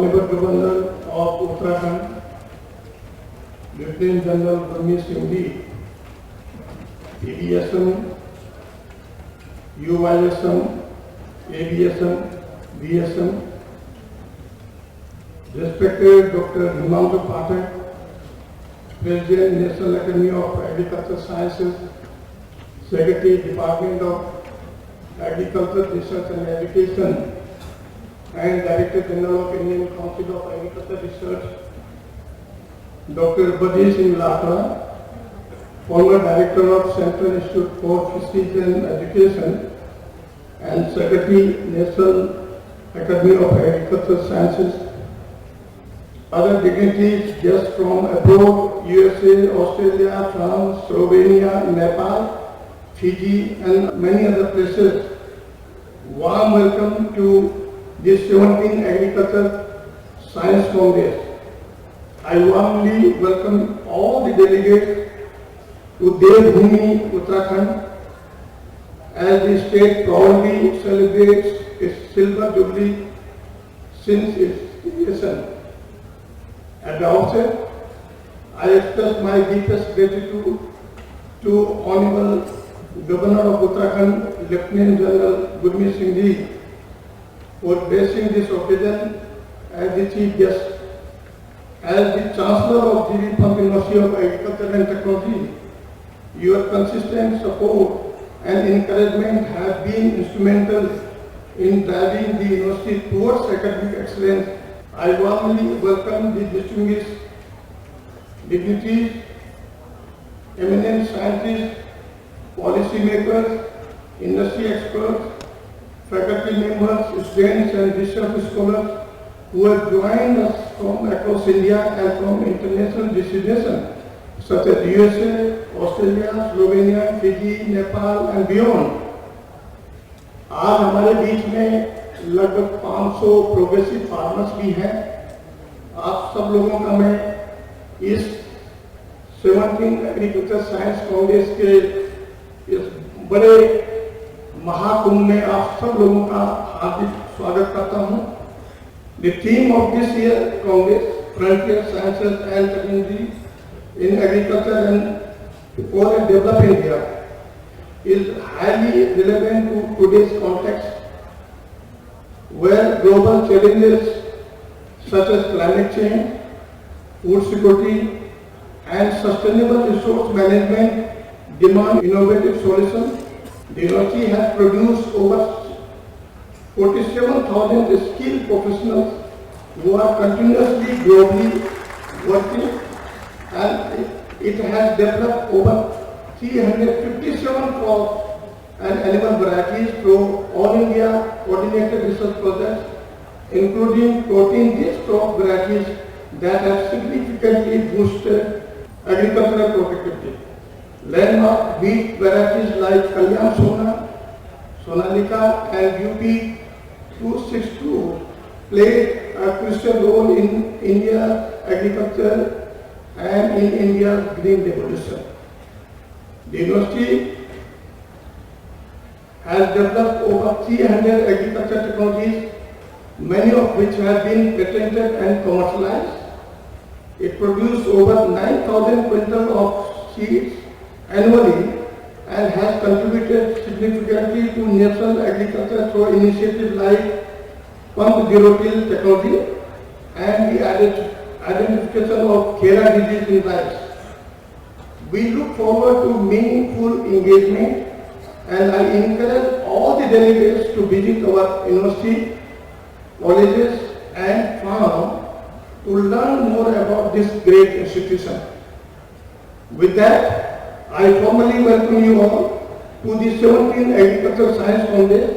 Honorable Governor of Uttarakhand, Lieutenant General Gurmeet Singh Ji, EDSM, UYSM, ABSM, BSM, respected Dr. Himanshu Pathak, President, National Academy of Agricultural Sciences, Secretary, Department of Agriculture, Research and Education, and Director General of Indian Council of Agricultural Research, Dr. Badri Singh Latha, former Director of Central Institute for Fisheries and Education, and Secretary, National Academy of Agricultural Sciences, other dignitaries, guests from abroad, USA, Australia, France, Slovenia, Nepal, Fiji, and many other places. Warm welcome to this 17th Agriculture Science Congress. I warmly welcome all the delegates to Devbhoomi, Uttarakhand, as the state proudly celebrates its silver jubilee since its creation. At the outset, I express my deepest gratitude to Honorable Governor of Uttarakhand, Lieutenant General Gurmeet Singh Ji, for gracing this occasion as the Chief Guest. As the Chancellor of GV Pant University of Agriculture and Technology, your consistent support and encouragement have been instrumental in driving the university towards academic excellence. I warmly welcome the distinguished dignitaries, eminent scientists, policymakers, industry experts, faculty members, students and research scholars who have joined us from across India and from international destinations such as USA, Australia, Slovenia, Fiji, Nepal and beyond. आज हमारे बीच में लगभग 500 progressive farmers भी हैं। आप सब लोगों का मैं इस 17th एग्रीकल्चर साइंस कांग्रेस के इस बड़े महाकुंभ में आप सब लोगों का हार्दिक स्वागत करता हूं। The theme of this year Congress, Frontier Sciences and Technology in Agriculture and for a Developing India, is highly relevant to today's context, where global challenges such as climate change, food security, and sustainable resource management demand innovative solutions. The university has produced over 47,000 skilled professionals who are continuously globally working, and it has developed over 357 crop and animal varieties through all India coordinated research projects, including protein-rich crop varieties that have significantly boosted agricultural productivity. Landmark wheat varieties like Kalyan Sona, Sonalika and UP 262 played a crucial role in India's agriculture and in India's green revolution. The university has developed over 300 agricultural technologies, many of which have been patented and commercialized. It produced over 9,000 quintals of seeds annually and has contributed significantly to national agriculture through initiatives like Pump Zero Till technology and the identification of Khera disease in rice. We look forward to meaningful engagement, and I encourage all the delegates to visit our university, colleges and farm to learn more about this great institution. With that, I formally welcome you all to the 17th Agricultural Science Congress.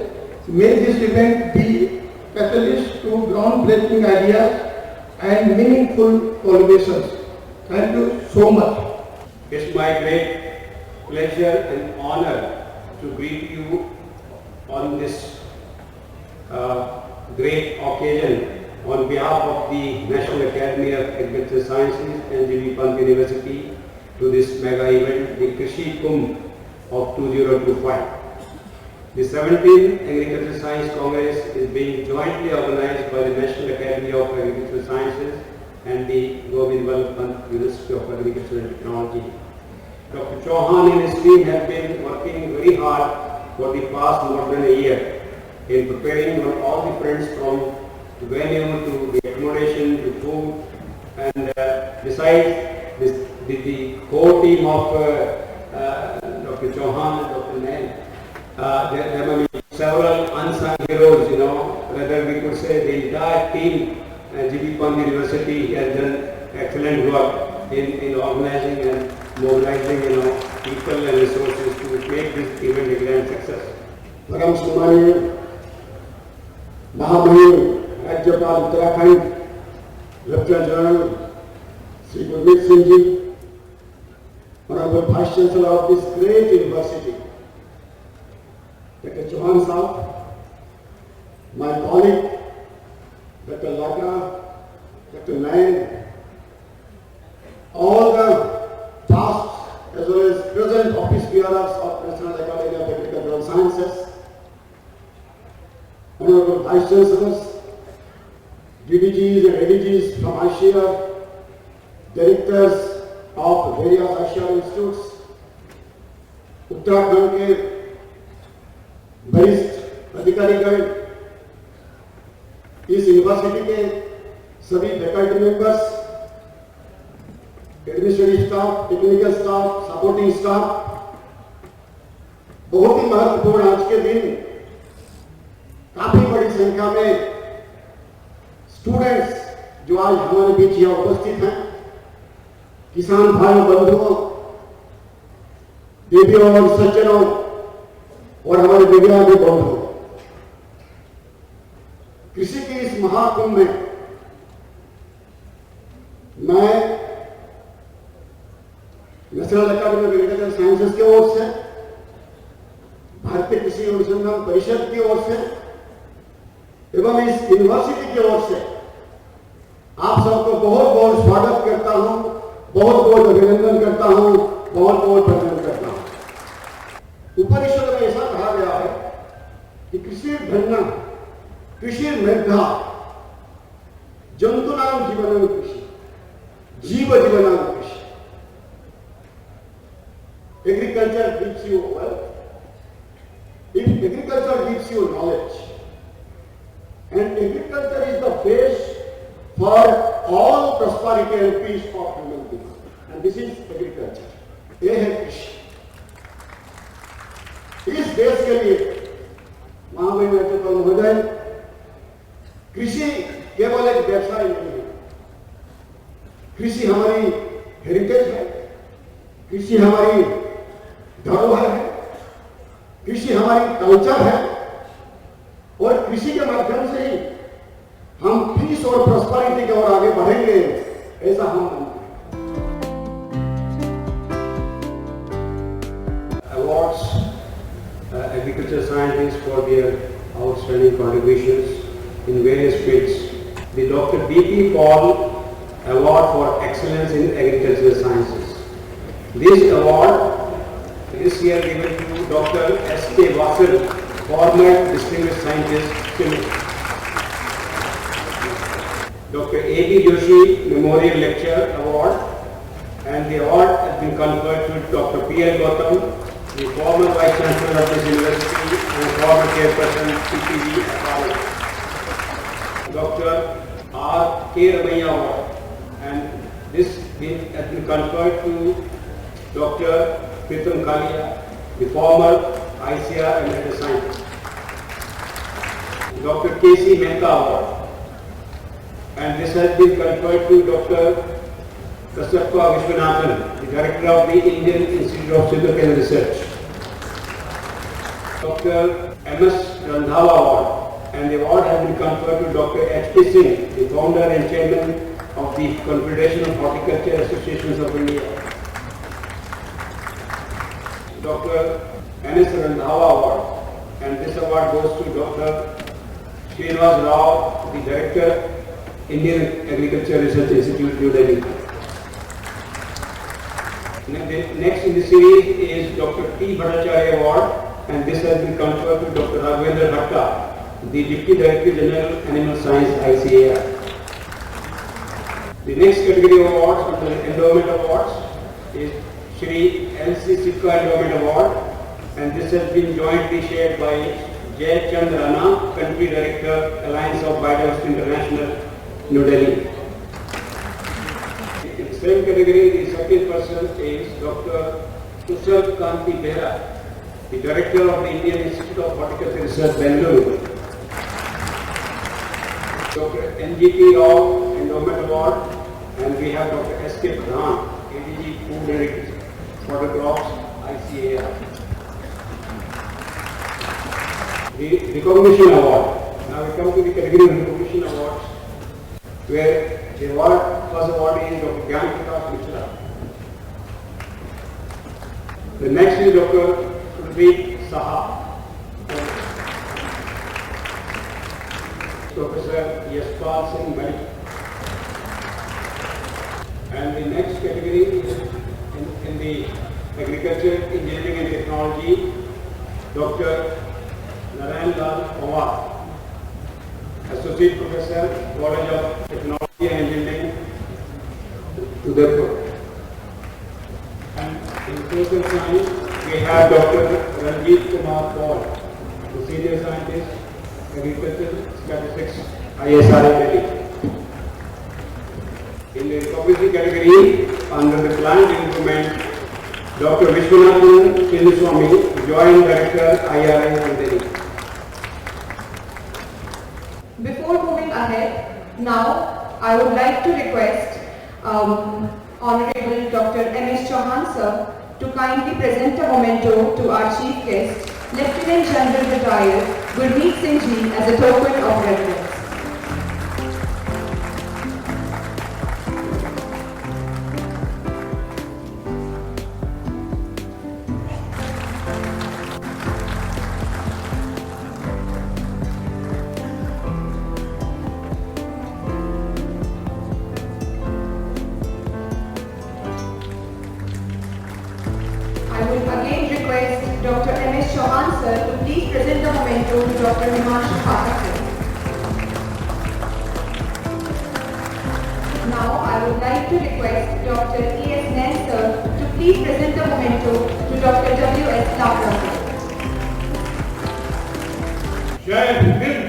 May this event be catalyst to groundbreaking ideas and meaningful collaborations. Thank you so much. It's my great pleasure and honor to greet you on this great occasion on behalf of the National Academy of Agricultural Sciences and GV Pant University to this mega event, the Krishi Kumbh of 2025. The 17th Agricultural Science Congress is being jointly organized by the National Academy of Agricultural Sciences and the Govind Vallabh Pant University of Agriculture and Technology. Dr. Chauhan and his team have been working very hard for the past more than a year in preparing on all the fronts, from the venue to the accommodation to food, and besides the core team of Dr. Chauhan and Dr. Nail. There may be several unsung heroes, whether we could say the entire team at GB Pant University has done excellent work in organizing and mobilizing, people and resources to make this event a grand success. परम सम्मानीय महामहिम राज्यपाल Uttarakhand lieutenant general Shri Gurmeet Singh ji, Honorable Vice Chancellor of this great university, Dr. Chauhan Saab, my colleague, Dr. Laka, Dr. Nayan, all the past as well as present office bearers of National Academy of Agricultural Sciences, Honorable Vice Chancellors, DDGs and ADGs from ASHIA, directors of various ASHIA institutes, Uttarakhand के वरिष्ठ अधिकारीगण, इस university के सभी faculty members, administrative staff, technical staff, supporting staff, बहुत ही महत्वपूर्ण आज के दिन काफी बड़ी संख्या में स्टूडेंट्स जो आज हमारे बीच यहाँ उपस्थित हैं, किसान भाई बंधुओं, देवियों और सज्जनों और हमारे दिव्यांग बंधुओं, कृषि के इस महाकुंभ में मैं national academy of agricultural sciences की ओर से, भारतीय कृषि अनुसंधान परिषद की ओर से एवं इस यूनिवर्सिटी की ओर से आप सबको बहुत बहुत स्वागत करता हूं, बहुत बहुत अभिनंदन करता हूं, बहुत बहुत प्रणाम करता हूं। उपनिषद में ऐसा कहा गया है कि कृषि धन्ना, कृषि मेधा, जंतुनाम जीवनम कृषि, जीव जीवनम कृषि। Agriculture gives you wealth. If agriculture gives you knowledge, and agriculture is the base for all prosperity and peace of human beings, and this is agriculture. ये है कृषि। इस देश के लिए महामहिम राज्यपाल महोदय, कृषि केवल एक व्यवसाय नहीं है, कृषि हमारी हेरिटेज है, कृषि हमारी धरोहर है, कृषि हमारी कल्चर है, और कृषि के माध्यम से ही हम पीस और प्रॉस्पेरिटी की ओर आगे बढ़ेंगे, ऐसा हम मानते हैं। Awards agriculture scientists for their outstanding contributions in various fields. The Dr. B.P. Paul Award for Excellence in Agricultural Sciences. This award is here given to Dr. S.K. Vasil, former distinguished scientist, Chile. Dr. A.B. Joshi Memorial Lecture Award, and the award has been conferred to Dr. P.L. Gautam, the former Vice Chancellor of this university and former Chairperson CPV College. Dr. R. K. Ramaiah Award, and this has been conferred to Dr. Pritam Kalia, the former ICR Emeritus Scientist. Dr. K.C. Mehta Award, and this has been conferred to Dr. Kasappa Vishwanathan, the Director of the Indian Institute of Sugarcane Research. Dr. M.S. Randhawa Award, and the award has been conferred to Dr. H.P. Singh, the Founder and Chairman of the Confederation of Horticulture Associations of India. Dr. N.S. Randhawa Award, and this award goes to Dr. Srinivas Rao, the Director, Indian Agriculture Research Institute, New Delhi. Next in the series is Dr. T. Bhattacharya Award, and this has been conferred to Dr. Raghavendra Bhatta, the Deputy Director General Animal Science ICAR. The next category of awards under the Endowment Awards is Shri L.C. Sikka Endowment Award, and this has been jointly shared by Jay Chand Rana, Country Director, Alliance of Biodiversity International, New Delhi. In the same category, the second person is Dr. Kushal Kanti Behra, the Director of the Indian Institute of Horticulture Research, Bengaluru. Dr. NGP Rao Endowment Award, and we have Dr. S.K. Pradhan, ADG Food and Fodder Crops, ICAR. The Recognition Award. Now we come to the category of Recognition Awards, where the first award is Dr. Gyan Prakash Mishra. The next is Dr. Kuldeep Saha. Professor Yashpal Singh Malik. And the next category is in the Agriculture, Engineering and Technology, Dr. Narayan Lal Pawar, Associate Professor, College of Technology and Engineering, Udaipur. And in social science, we have Dr. Ranjit Kumar Paul, the Senior Scientist, Agriculture Statistics, ISRA Delhi. In the recognition category, under the plant improvement, Dr. Vishwanathan Chinnaswamy, Joint Director, IRA in Delhi. Before moving ahead, now I would like to request Honorable Dr. M.S. Chauhan sir to kindly present a memento to our chief guest, Lieutenant General Retired Gurmeet Singh Ji, as a token of reverence. I would again request Dr. M.S. Chauhan sir to please present the memento to Dr. Himanshu Pathak sir. Now I would like to request Dr. E.S. Nair sir to please present the memento to Dr. W.S. Lavra sir. Jai Hind.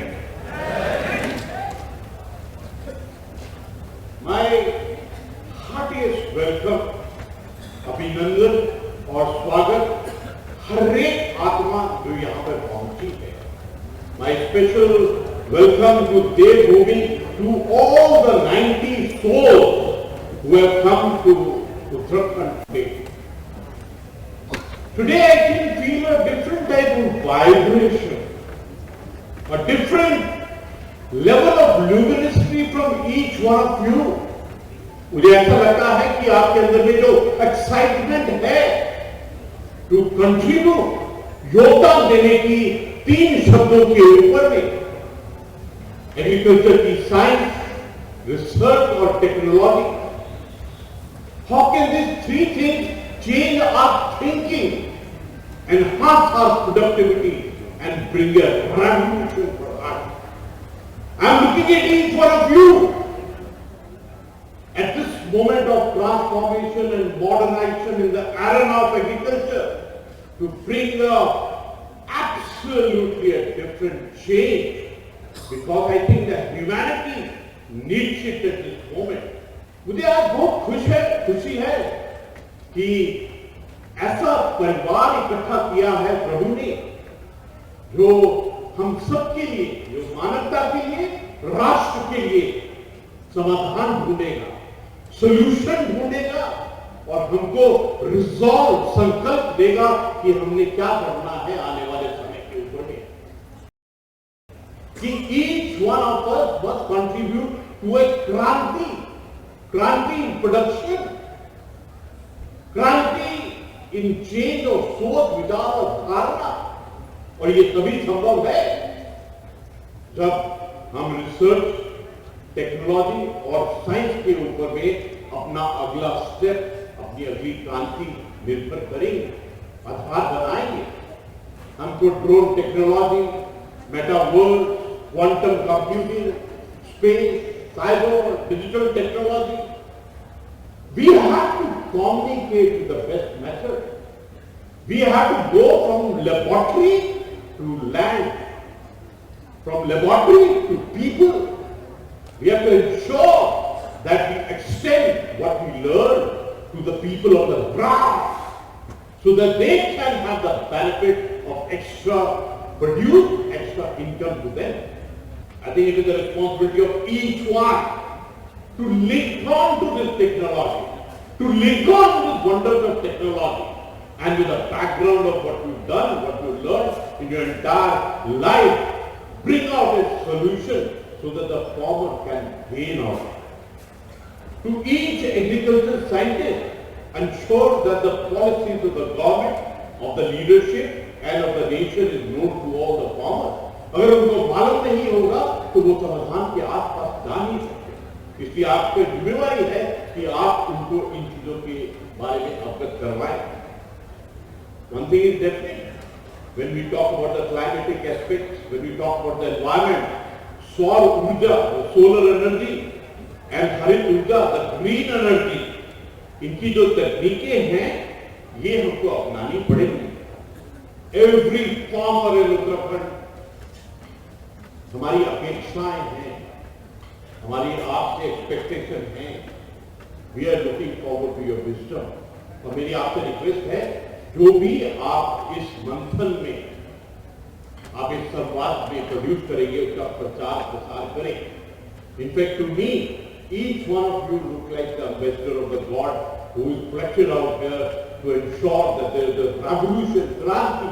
My heartiest welcome, अभिनंदन और स्वागत हर एक आत्मा जो यहाँ पर पहुंची है. My special welcome to Devbhoomi, to all the 90 souls who have come to Uttarakhand today. Today I can feel a different type of vibration, a different level of luminosity from each one of you. मुझे ऐसा लगता है कि आपके अंदर में जो excitement है टू कंट्रीब्यूट, योगदान देने की 3 शब्दों के ऊपर में, एग्रीकल्चर की साइंस, रिसर्च और technology. How can this 3 things change our thinking, enhance our productivity and bring a revolution for us? I am looking at each one of you at this moment of transformation and modernization in the arena of agriculture to bring absolutely a different change, because I think that humanity needs it at this moment. मुझे आज बहुत खुशी है कि ऐसा परिवार इकट्ठा किया है प्रभु ने, जो हम सबके लिए, जो मानवता के लिए, राष्ट्र के लिए समाधान ढूंढेगा, सॉल्यूशन ढूंढेगा और हमको रिजॉल्व, संकल्प देगा कि हमने क्या करना है आने वाले समय के ऊपर में. कि each one of us must contribute to a क्रांति in production, क्रांति in change of सोच, विचार और धारणा. और ये तभी संभव है जब हम रिसर्च, टेक्नोलॉजी और साइंस के ऊपर में अपना अगला स्टेप, अपनी अगली क्रांति निर्भर करेंगे, आधार बनाएंगे. हम हमको drone technology, metaverse, quantum computing, space, cyber, digital technology. We have to communicate with the best method. We have to go from laboratory to land, from laboratory to people. We have to ensure that we extend what we learn to the people on the ground so that they can have the benefit of produce extra income to them. I think it is the responsibility of each one to link on to this technology, to link on to this wonders of technology, and with the background of what you've done, what you've learned in your entire life, bring out a solution so that the farmer can gain out. To each agricultural scientist, ensure that the policies of the government, of the leadership, and of the nation is known to all the farmers. अगर उनको मालूम नहीं होगा तो वो समाधान के आसपास जा नहीं सकते। इसलिए आपकी जिम्मेवारी है कि आप उनको इन चीजों के बारे में अवगत करवाएं। One thing is definite, when we talk about the climatic aspects, when we talk about the environment, सौर ऊर्जा, the solar energy, and हरित ऊर्जा, the green energy, इनकी जो तकनीकें हैं, ये हमको अपनानी पड़ेगी। Every farmer in Uttarakhand, हमारी अपेक्षाएं हैं, हमारी आपसे एक्सपेक्टेशन है। We are looking forward to your wisdom. और मेरी आपसे रिक्वेस्ट है, जो भी आप इस मंथन में, आप इस संवाद में प्रोड्यूस करेंगे, उसका प्रचार प्रसार करें। In fact to me, each one of you look like the ambassador of the God who is collected out here to ensure that there is a revolution, kranti.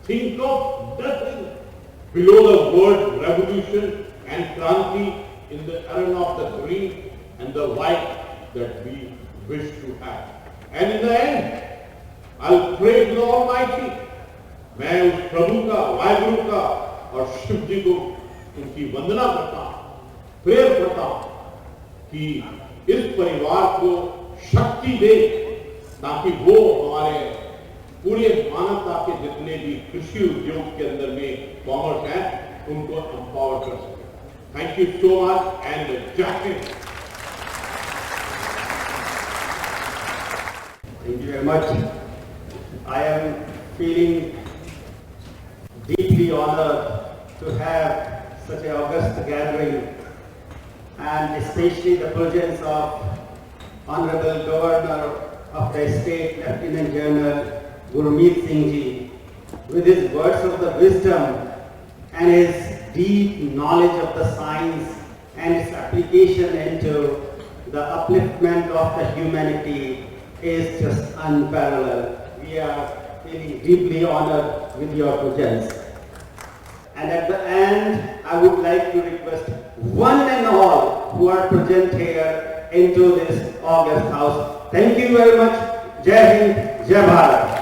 Think of nothing below the word revolution and kranti in the arena of the green and the white that we wish to have. And in the end, I'll pray to the Almighty. मैं उस प्रभु का, वाहिगुरु का और शिव जी को उनकी वंदना करता हूँ, prayer करता हूँ कि इस परिवार को शक्ति दे ताकि वो हमारे पूरे मानवता के जितने भी कृषि उद्योग के अंदर में कॉमर्स हैं उनको एम्पावर कर सके। Thank you so much and जय Hind. Thank you very much. I am feeling deeply honored to have such an august gathering, and especially the presence of Honorable Governor of the state, Lieutenant General Gurmeet Singh Ji, with his words of the wisdom and his deep knowledge of the science and its application into the upliftment of the humanity is just unparalleled. We are feeling deeply honored with your presence. And at the end, I would like to request one and all who are present here into this august house. Thank you very much. Jai Hind, Jai Bharat.